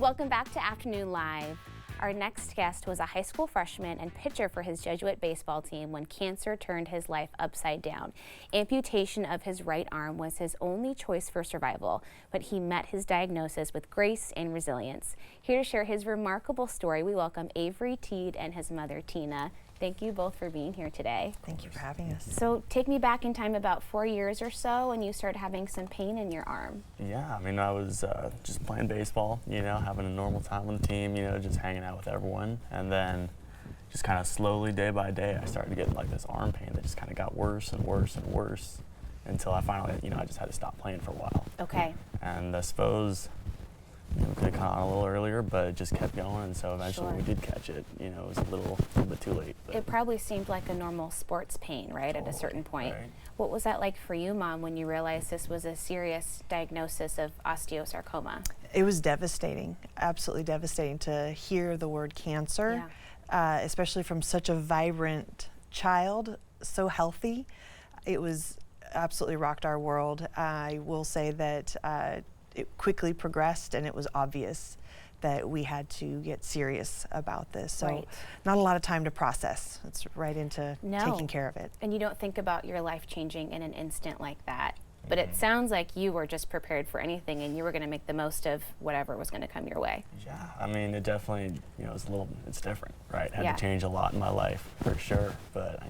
Welcome back to Afternoon Live. Our next guest was a high school freshman and pitcher for his Jesuit baseball team when cancer turned his life upside down. Amputation of his right arm was his only choice for survival, but he met his diagnosis with grace and resilience. Here to share his remarkable story, we welcome Avery Teed and his mother, Tina. Thank you both for being here today. Thank you for having us. So take me back in time about 4 years or so, and you started having some pain in your arm. Yeah, I mean, I was just playing baseball, having a normal time on the team, just hanging out with everyone. And then just kind of slowly, day by day, I started to get like this arm pain that just kind of got worse and worse and worse until I finally, I just had to stop playing for a while. Okay. And I suppose could have caught on a little earlier, but it just kept going, and so eventually when we did catch it, it was a little bit too late. But it probably seemed like a normal sports pain, right, at a certain point. Right. What was that like for you, Mom, when you realized this was a serious diagnosis of osteosarcoma? It was devastating, absolutely devastating to hear the word cancer, especially from such a vibrant child, so healthy. It was absolutely rocked our world. I will say that it quickly progressed, and it was obvious that we had to get serious about this. So not a lot of time to process. It's right into taking care of it. And you don't think about your life changing in an instant like that. But it sounds like you were just prepared for anything, and you were going to make the most of whatever was going to come your way. Yeah, I mean, it definitely, it's different, right? Had to change a lot in my life, for sure. But,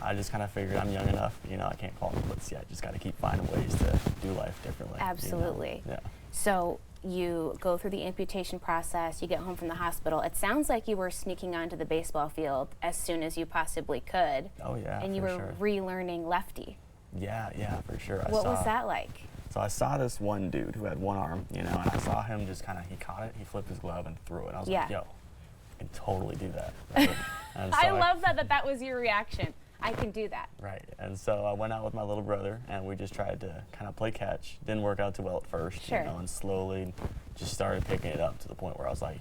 I just kind of figured I'm young enough, I can't call it quits yet. Just got to keep finding ways to do life differently. Absolutely. Yeah. So you go through the amputation process, you get home from the hospital. It sounds like you were sneaking onto the baseball field as soon as you possibly could. Oh, yeah, and you were relearning lefty. Yeah, for sure. What was that like? So I saw this one dude who had one arm, and I saw him just he caught it, he flipped his glove and threw it. I was like, yo, I can totally do that. Right? And so I love that was your reaction. I can do that. Right, and so I went out with my little brother, and we just tried to kind of play catch. Didn't work out too well at first, and slowly just started picking it up to the point where I was like,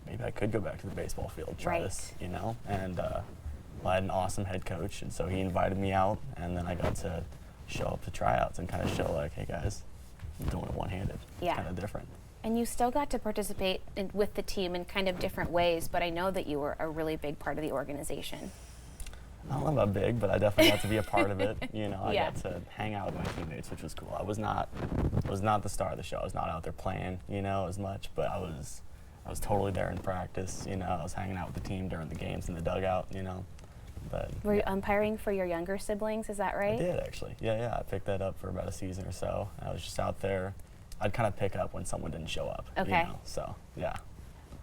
maybe I could go back to the baseball field, try this, And I had an awesome head coach, and so he invited me out, and then I got to show up to tryouts and kind of show like, hey guys, I'm doing it one-handed. It's kind of different. And you still got to participate with the team in kind of different ways, but I know that you were a really big part of the organization. I don't know about big, but I definitely got to be a part of it. I got to hang out with my teammates, which was cool. I was not the star of the show. I was not out there playing, as much, but I was totally there in practice. I was hanging out with the team during the games in the dugout. But were you umpiring for your younger siblings? Is that right? I did actually. Yeah. I picked that up for about a season or so. I was just out there. I'd kind of pick up when someone didn't show up. Okay. So yeah.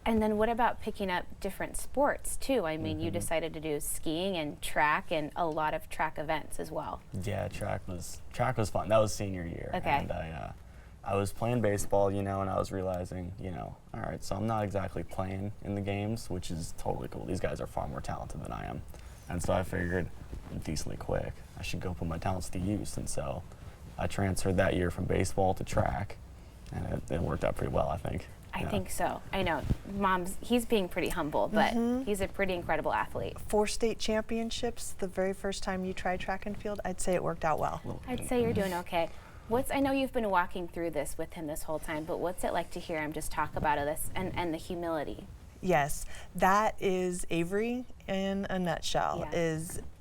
And then what about picking up different sports too? I mean, you decided to do skiing and track and a lot of track events as well. Yeah, track was fun. That was senior year. Okay. And I was playing baseball, and I was realizing, all right, so I'm not exactly playing in the games, which is totally cool. These guys are far more talented than I am. And so I figured I'm decently quick. I should go put my talents to use. And so I transferred that year from baseball to track, and it worked out pretty well, I think. I think so. I know. He's being pretty humble, but he's a pretty incredible athlete. 4 state championships the very first time you tried track and field. I'd say it worked out well. I'd say you're doing okay. I know you've been walking through this with him this whole time, but what's it like to hear him just talk about this and the humility? Yes, that is Avery in a nutshell. Yeah.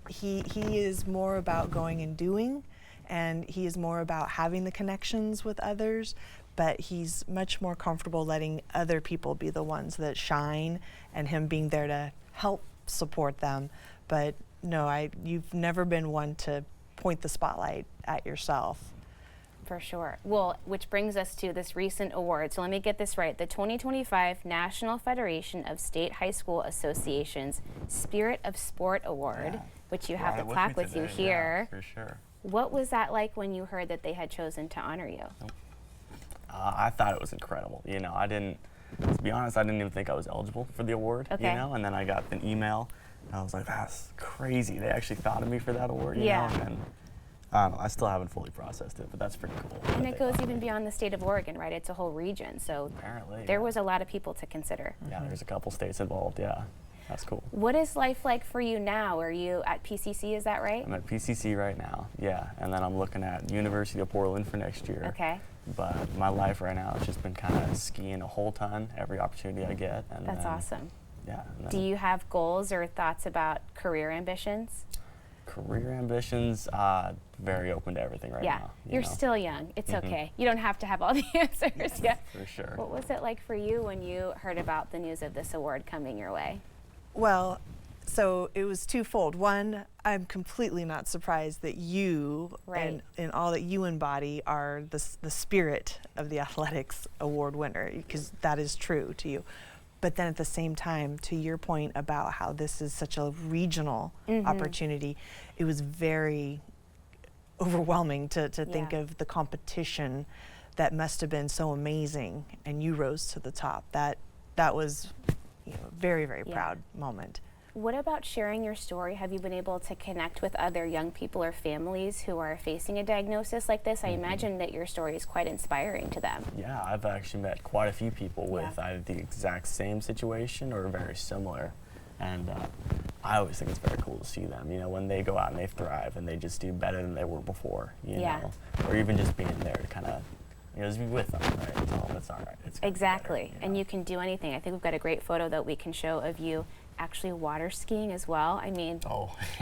He is more about going and doing, and he is more about having the connections with others, but he's much more comfortable letting other people be the ones that shine and him being there to help support them. But no, you've never been one to point the spotlight at yourself. For sure. Well, which brings us to this recent award. So let me get this right. The 2025 National Federation of State High School Associations Spirit of Sport Award, which you have the plaque with you here. Yeah, for sure. What was that like when you heard that they had chosen to honor you? I thought it was incredible. To be honest, I didn't even think I was eligible for the award, and then I got an email, and I was like, that's crazy. They actually thought of me for that award, and I still haven't fully processed it, but that's pretty cool. And it goes even beyond the state of Oregon, right? It's a whole region, so apparently, there was a lot of people to consider. Yeah, there's a couple states involved, yeah. that's cool. What is life like for you now? Are you at PCC, is that right? I'm at PCC right now, yeah, and then I'm looking at University of Portland for next year. Okay. But my life right now has just been kind of skiing a whole ton, every opportunity I get. And That's then, awesome. Yeah. Do you have goals or thoughts about career ambitions? Career ambitions, very open to everything right now. You're still young. It's okay. You don't have to have all the answers yet. For sure. What was it like for you when you heard about the news of this award coming your way? Well, so it was twofold. One, I'm completely not surprised that you and all that you embody are the spirit of the athletics award winner, because that is true to you. But then at the same time, to your point about how this is such a regional opportunity, it was very overwhelming to think of the competition that must have been so amazing, and you rose to the top. That was, a very, very proud moment. What about sharing your story? Have you been able to connect with other young people or families who are facing a diagnosis like this? I imagine that your story is quite inspiring to them. Yeah, I've actually met quite a few people with either the exact same situation or very similar. And I always think it's very cool to see them, when they go out and they thrive and they just do better than they were before, you know, or even just being there to kind of, just be with them, right? Tell them it's all right. It's Exactly, better, and you can do anything. I think we've got a great photo that we can show of you actually water skiing as well. I mean,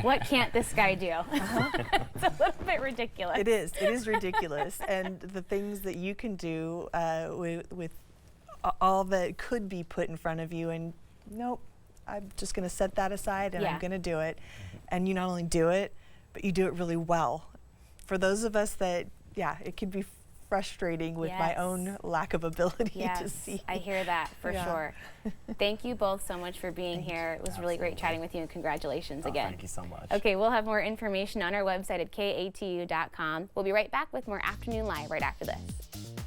what can't this guy do? It's a little bit ridiculous. It is ridiculous. And the things that you can do with all that could be put in front of you, and nope, I'm just going to set that aside and I'm going to do it. And you not only do it, but you do it really well. For those of us that, it could be frustrating with my own lack of ability to see. I hear that for sure. Thank you both so much for being here. It was really great chatting with you, and congratulations again. Thank you so much. Okay, we'll have more information on our website at katu.com. We'll be right back with more Afternoon Live right after this.